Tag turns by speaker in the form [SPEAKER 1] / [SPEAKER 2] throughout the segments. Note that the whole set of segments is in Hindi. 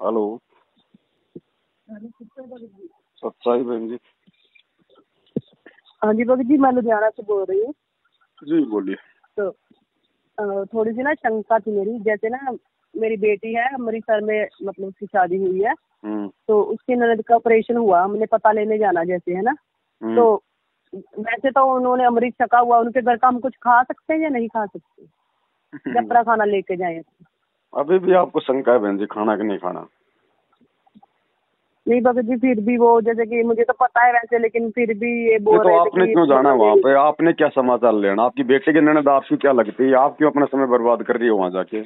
[SPEAKER 1] हेलो। सच्चाई बहन जी।
[SPEAKER 2] हाँ जी भगत जी, मैं लुधियाना से बोल रही हूँ।
[SPEAKER 1] जी बोलिए।
[SPEAKER 2] तो थोड़ी सी ना शंका थी मेरी, जैसे ना मेरी बेटी है अमृतसर में, मतलब उसकी शादी हुई है। तो उसकी ननद का ऑपरेशन हुआ, हमने पता लेने जाना जैसे, है ना। तो वैसे तो उन्होंने अमृत छका हुआ, उनके घर का हम कुछ खा सकते हैं या नहीं खा सकते, जब अपना खाना लेके जाए?
[SPEAKER 1] अभी भी आपको शंका है बहन जी, खाना कि नहीं खाना?
[SPEAKER 2] नहीं भगत जी, फिर भी वो जैसे कि मुझे तो पता है वैसे, लेकिन फिर भी ये बोल
[SPEAKER 1] तो
[SPEAKER 2] रहे थे
[SPEAKER 1] आपने
[SPEAKER 2] कि
[SPEAKER 1] क्यों जाना वहाँ पे? आपने क्या समाचार लेना? आपकी बेटे की ननद आपकी क्या लगती है? आप क्यों अपना समय बर्बाद कर रही हो वहाँ जाके?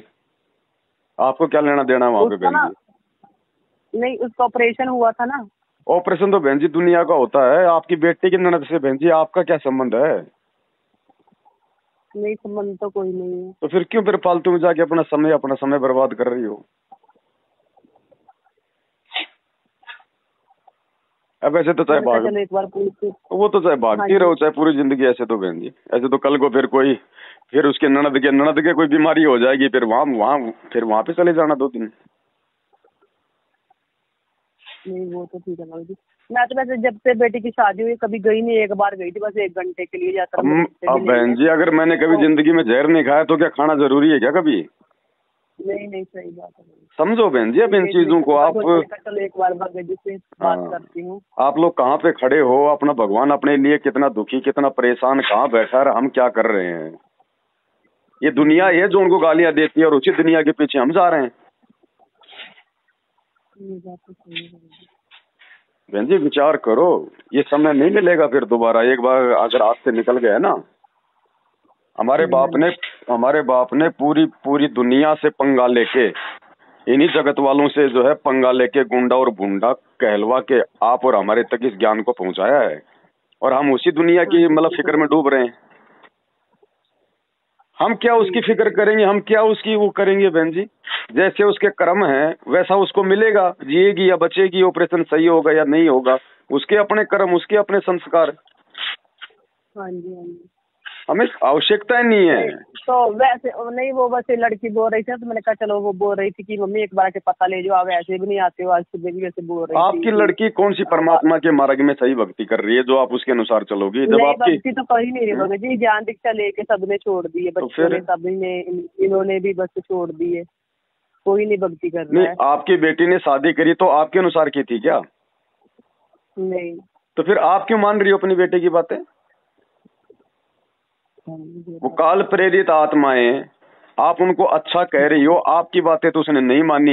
[SPEAKER 1] आपको क्या लेना देना वहाँ पे
[SPEAKER 2] उसका
[SPEAKER 1] बहन
[SPEAKER 2] ना,
[SPEAKER 1] जी?
[SPEAKER 2] नहीं उसका ऑपरेशन हुआ था ना।
[SPEAKER 1] ऑपरेशन तो बहन जी दुनिया का होता है, आपकी बेटे की ननद से बहन जी आपका क्या संबंध है?
[SPEAKER 2] नहीं, संबंध तो कोई नहीं है।
[SPEAKER 1] तो फिर फालतू में जाके अपना समय बर्बाद कर रही हो। अब ऐसे तो चाहे भाग,
[SPEAKER 2] चलो एक बार पूछ।
[SPEAKER 1] वो तो चाहे
[SPEAKER 2] हाँ
[SPEAKER 1] भागती
[SPEAKER 2] जी।
[SPEAKER 1] रहो चाहे पूरी जिंदगी, ऐसे तो बहन जी ऐसे तो कल को फिर उसके ननद के कोई बीमारी हो जाएगी, फिर वहां पे चले जाना 2 दिन।
[SPEAKER 2] नहीं वो तो ठीक है भाभी जी। मैं तो वैसे जब से बेटी की शादी हुई कभी गई नहीं, एक बार गई थी बस 1 घंटे के लिए, यात्रा
[SPEAKER 1] अब
[SPEAKER 2] मेरे बच्चे भी
[SPEAKER 1] अब
[SPEAKER 2] नहीं
[SPEAKER 1] बहन
[SPEAKER 2] है।
[SPEAKER 1] जी अगर मैंने कभी
[SPEAKER 2] तो
[SPEAKER 1] जिंदगी में जहर नहीं खाया तो क्या खाना जरूरी है क्या कभी?
[SPEAKER 2] नहीं नहीं, सही बात है।
[SPEAKER 1] समझो बहन जी अब इन
[SPEAKER 2] इसलिए
[SPEAKER 1] चीजों को
[SPEAKER 2] शंका
[SPEAKER 1] आप।
[SPEAKER 2] थोड़ी, मैंने कहा चलो एक बार भगत जी से बात
[SPEAKER 1] हाँ,
[SPEAKER 2] करती हूँ।
[SPEAKER 1] आप लोग कहाँ पे खड़े हो? अपना भगवान अपने लिए कितना दुखी कितना परेशान कहाँ बैठा है, हम क्या कर रहे हैं? ये दुनिया है जो उनको गालियां देती है और उसी दुनिया के पीछे हम जा रहे हैं।
[SPEAKER 2] ये बात तो सही है भगत जी।
[SPEAKER 1] बहन जी विचार करो, ये समय नहीं मिलेगा फिर दोबारा। एक बार अगर हाथ से निकल गया ना, हमारे
[SPEAKER 2] हाँ
[SPEAKER 1] बाप ने
[SPEAKER 2] जी।
[SPEAKER 1] हमारे बाप ने पूरी पूरी दुनिया से पंगा लेके, इन्हीं जगत वालों से जो है पंगा लेके गुंडा और भुंडा कहलवा के आप और हमारे तक इस ज्ञान को पहुंचाया है, और हम उसी दुनिया
[SPEAKER 2] हाँ
[SPEAKER 1] की
[SPEAKER 2] जी,
[SPEAKER 1] मतलब
[SPEAKER 2] ठीक है
[SPEAKER 1] फिक्र में
[SPEAKER 2] भगत
[SPEAKER 1] डूब रहे हैं। हम क्या उसकी
[SPEAKER 2] ठीक है
[SPEAKER 1] फिक्र
[SPEAKER 2] भगत
[SPEAKER 1] करेंगे? हम क्या उसकी वो करेंगे बहन जी? जैसे उसके कर्म हैं वैसा उसको मिलेगा, जिएगी या बचेगी, ऑपरेशन सही होगा या नहीं होगा, उसके अपने कर्म, उसके अपने संस्कार।
[SPEAKER 2] जी। हाँ जी हाँ जी।
[SPEAKER 1] हमें आवश्यकता ही नहीं
[SPEAKER 2] नहीं,
[SPEAKER 1] है।
[SPEAKER 2] तो वैसे नहीं, वो बस ये लड़की बोल रही थी तो मैंने कहा चलो, वो बोल रही थी कि मम्मी एक बार के पता ले जाओ, आप ऐसे भी नहीं आते हो, आज सुबह भी वैसे बोल रही थी
[SPEAKER 1] आपकी
[SPEAKER 2] कि
[SPEAKER 1] लड़की कौन सी परमात्मा के मार्ग में सही भक्ति कर रही है जो आप उसके अनुसार चलोगी? जब
[SPEAKER 2] नहीं
[SPEAKER 1] आपकी
[SPEAKER 2] भक्ति तो कहीं नहीं रही भगत जी, ज्ञान दीक्षा लेके सबने छोड़ दी है,
[SPEAKER 1] तो
[SPEAKER 2] बच्चों
[SPEAKER 1] फिर
[SPEAKER 2] ने सभी ने, इन्होंने भी बस छोड़ दी है, कोई नहीं भक्ति कर
[SPEAKER 1] नहीं,
[SPEAKER 2] रहा है।
[SPEAKER 1] आपकी बेटी ने शादी करी तो आपके अनुसार की थी क्या?
[SPEAKER 2] नहीं।
[SPEAKER 1] तो फिर आप क्यों मान रही हो अपनी बेटे की बातें? वो काल प्रेरित आत्माएं, आप उनको अच्छा कह रही हो, आपकी बातें तो उसने नहीं मानी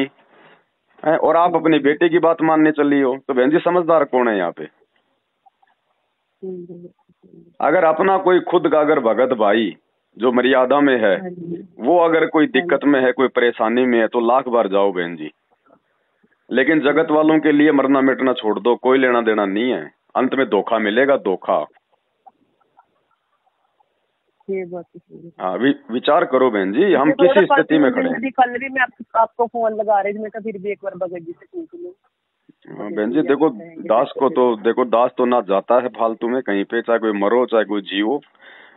[SPEAKER 1] है, और आप अपनी बेटे की बात मानने चली हो। तो बहन जी समझदार कौन है यहाँ पे? अगर अपना कोई खुद का अगर भगत भाई जो मर्यादा में है, वो अगर कोई दिक्कत में है, कोई परेशानी में है, तो लाख बार जाओ बहन जी। लेकिन जगत वालों के लिए मरना मिटना छोड़ दो, कोई लेना देना नहीं है। अंत में धोखा मिलेगा, धोखा।
[SPEAKER 2] ये बात तो सही है।
[SPEAKER 1] हाँ, विचार करो बहन जी, हम
[SPEAKER 2] इसलिए
[SPEAKER 1] किस
[SPEAKER 2] तो
[SPEAKER 1] स्थिति में खड़े हैं।
[SPEAKER 2] कल भी मैं आपको फोन लगा रही थी, मैं कहा फिर भी एक बार भगत जी से पूछ लूं।
[SPEAKER 1] हाँ, बहन जी देखो, दास तो ना जाता है फालतू में कहीं पे, चाहे कोई मरो चाहे कोई जियो।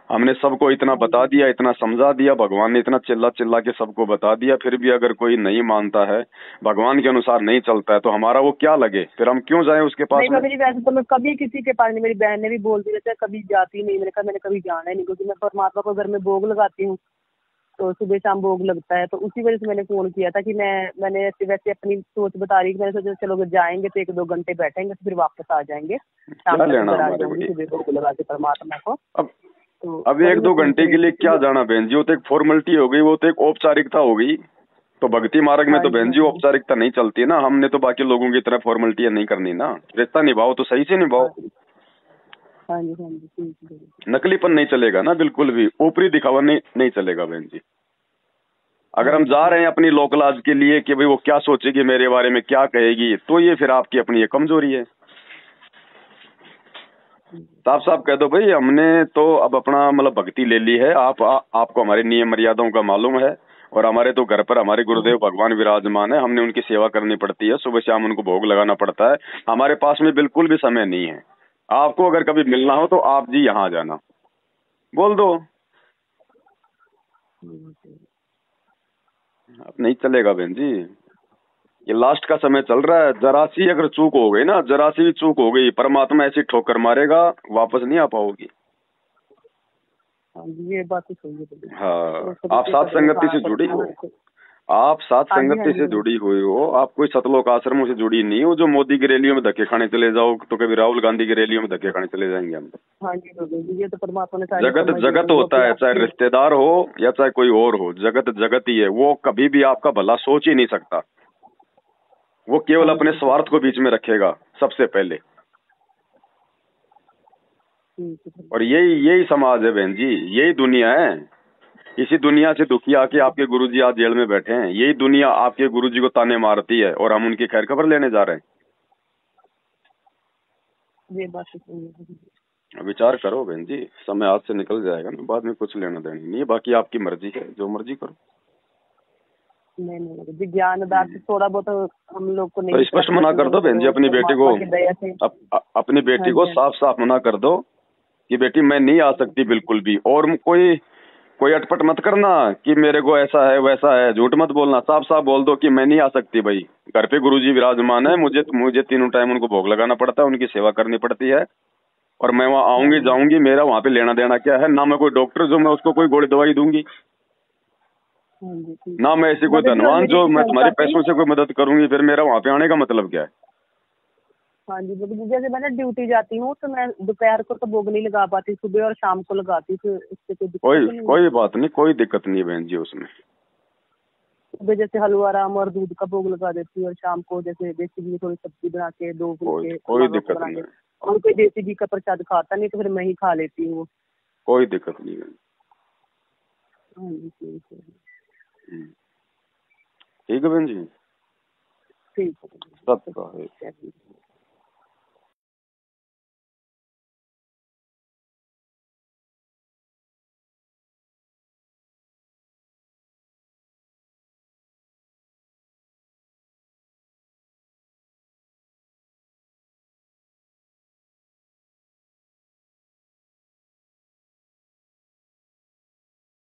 [SPEAKER 1] हमने सबको इतना बता दिया, इतना समझा दिया, भगवान ने इतना चिल्ला चिल्ला के सबको बता दिया, फिर भी अगर कोई नहीं मानता है, भगवान के अनुसार नहीं चलता है, तो हमारा वो क्या लगे? फिर हम क्यों जाएं उसके पास
[SPEAKER 2] नहीं
[SPEAKER 1] में?
[SPEAKER 2] भगत जी, वैसे तो मैं कभी किसी के पास नहीं, मेरी बहन ने भी बोल दी जैसे कभी जाती नहीं, मैंने कहा मैंने कभी जाना ही नहीं, क्योंकि मैं परमात्मा को घर में भोग लगाती हूँ, तो सुबह शाम भोग लगता है, तो उसी वजह से मैंने फोन किया था कि मैंने वैसे अपनी सोच बता रही थी, मैंने सोचा चलो अगर जाएंगे तो 1-2 घंटे बैठेंगे तो फिर वापस आ जाएंगे, शाम
[SPEAKER 1] क्या
[SPEAKER 2] तक
[SPEAKER 1] लेना
[SPEAKER 2] घर आ
[SPEAKER 1] हमारे
[SPEAKER 2] जाऊंगी,
[SPEAKER 1] भाई?
[SPEAKER 2] सुबह भोग लगा के परमात्मा को।
[SPEAKER 1] अब
[SPEAKER 2] तो
[SPEAKER 1] अब
[SPEAKER 2] वही
[SPEAKER 1] एक
[SPEAKER 2] मैं
[SPEAKER 1] दो
[SPEAKER 2] पूछ
[SPEAKER 1] घंटे
[SPEAKER 2] रही
[SPEAKER 1] के लिए
[SPEAKER 2] थी
[SPEAKER 1] क्या
[SPEAKER 2] कि
[SPEAKER 1] जाना बहन जी? वो तो एक फॉर्मेलिटी हो गई, वो तो एक औपचारिकता हो गई। तो भक्ति मार्ग में
[SPEAKER 2] हाँ
[SPEAKER 1] तो
[SPEAKER 2] जी
[SPEAKER 1] बहन
[SPEAKER 2] हाँ
[SPEAKER 1] जी
[SPEAKER 2] जी
[SPEAKER 1] औपचारिकता नहीं चलती है ना। हमने तो बाकी लोगों की तरह फॉर्मेलिटी नहीं करनी ना। रिश्ता निभाओ तो सही से निभाओ।
[SPEAKER 2] हाँ जी हाँ जी हाँ जी, ठीक है।
[SPEAKER 1] नकलीपन नहीं चलेगा ना, बिल्कुल भी ऊपरी दिखावा नहीं चलेगा बहन जी। अगर
[SPEAKER 2] हाँ
[SPEAKER 1] हम
[SPEAKER 2] जी
[SPEAKER 1] जा रहे
[SPEAKER 2] ठीक
[SPEAKER 1] हैं अपनी लोक लाज के लिए कि भाई वो क्या सोचेगी मेरे बारे में, क्या कहेगी, तो ये फिर आपकी अपनी ये कमजोरी है। साफ साफ कह दो भाई, हमने तो अब अपना मतलब भक्ति ले ली है। आपको हमारे नियम मर्यादाओं का मालूम है, और हमारे तो घर पर हमारे गुरुदेव भगवान विराजमान है, हमने उनकी सेवा करनी पड़ती है, सुबह शाम उनको भोग लगाना पड़ता है। हमारे पास में बिल्कुल भी समय नहीं है। आपको अगर कभी मिलना हो तो आप जी यहाँ आ जाना, बोल दो। अब नहीं चलेगा बहन जी। ये लास्ट का समय चल रहा है, जरा सी अगर चूक हो गई ना, जरा सी भी चूक हो गई, परमात्मा ऐसी ठोकर मारेगा, वापस नहीं आ पाओगी।
[SPEAKER 2] ये बात तो सही है।
[SPEAKER 1] हाँ, आप सात संगति से जुड़ी हो, आप सात संगति से जुड़ी हुई हो, आप कोई सतलोक आश्रमों से जुड़ी नहीं हो जो मोदी की रैलियों में धक्के खाने चले जाओ तो कभी राहुल गांधी की रैलियों में धक्के खाने चले जाएंगे हम।
[SPEAKER 2] हाँ जी, ये तो परमात्मा ने
[SPEAKER 1] जगत जगत होता है, चाहे रिश्तेदार हो या चाहे कोई और हो, जगत जगत ही है। वो कभी भी आपका भला सोच ही नहीं सकता, वो केवल अपने स्वार्थ को बीच में रखेगा सबसे पहले। और यही यही समाज है बहन जी, यही दुनिया है। इसी दुनिया से दुखी आके आपके गुरुजी आज जेल में बैठे हैं, यही दुनिया आपके गुरुजी को ताने मारती है और हम उनकी खैर खबर लेने जा रहे हैं।
[SPEAKER 2] ये बात सही है।
[SPEAKER 1] विचार करो बहन जी, समय हाथ से निकल जाएगा ना, बाद में कुछ लेना देना नहीं है। बाकी आपकी मर्जी है, जो मर्जी करो।
[SPEAKER 2] नहीं विज्ञानदार से थोड़ा बहुत हम लोग को नहीं,
[SPEAKER 1] तो स्पष्ट मना कर दो बहन जी अपनी बेटी को, अपनी बेटी को साफ साफ मना कर दो कि बेटी मैं नहीं आ सकती बिल्कुल भी। और कोई अटपट मत करना कि मेरे को ऐसा है वैसा है, झूठ मत बोलना, साफ साफ बोल दो कि मैं नहीं आ सकती भाई, घर पे गुरुजी विराजमान है, मुझे तीनों टाइम उनको भोग लगाना पड़ता है, उनकी सेवा करनी पड़ती है, और मैं वहाँ आऊंगी जाऊंगी, मेरा वहाँ पे लेना देना क्या है। ना मैं कोई डॉक्टर जो मैं उसको कोई गोली दवाई दूंगी, ना मैं ऐसी कोई धनवान जो मैं तुम्हारे पैसों से कोई मदद करूंगी, फिर मेरा वहाँ पे आने का मतलब क्या है।
[SPEAKER 2] हाँ जी, जैसे मैं ड्यूटी जाती हूँ तो मैं दोपहर को तो भोग नहीं लगा पाती, सुबह और शाम को लगाती, तो इससे
[SPEAKER 1] कोई बात नहीं, कोई दिक्कत नहीं है बहन जी उसमें।
[SPEAKER 2] सुबह जैसे हलवा राम और दूध का भोग लगा देती हूँ, और शाम को जैसे देसी घी थोड़ी सब्जी बना के दो फुलके,
[SPEAKER 1] कोई दिक्कत नहीं है।
[SPEAKER 2] और कोई देसी घी का प्रसाद खाता नहीं तो फिर मैं ही खा लेती हूँ,
[SPEAKER 1] कोई दिक्कत नहीं है। ठीक है बहन जी,
[SPEAKER 2] ठीक है।
[SPEAKER 1] सब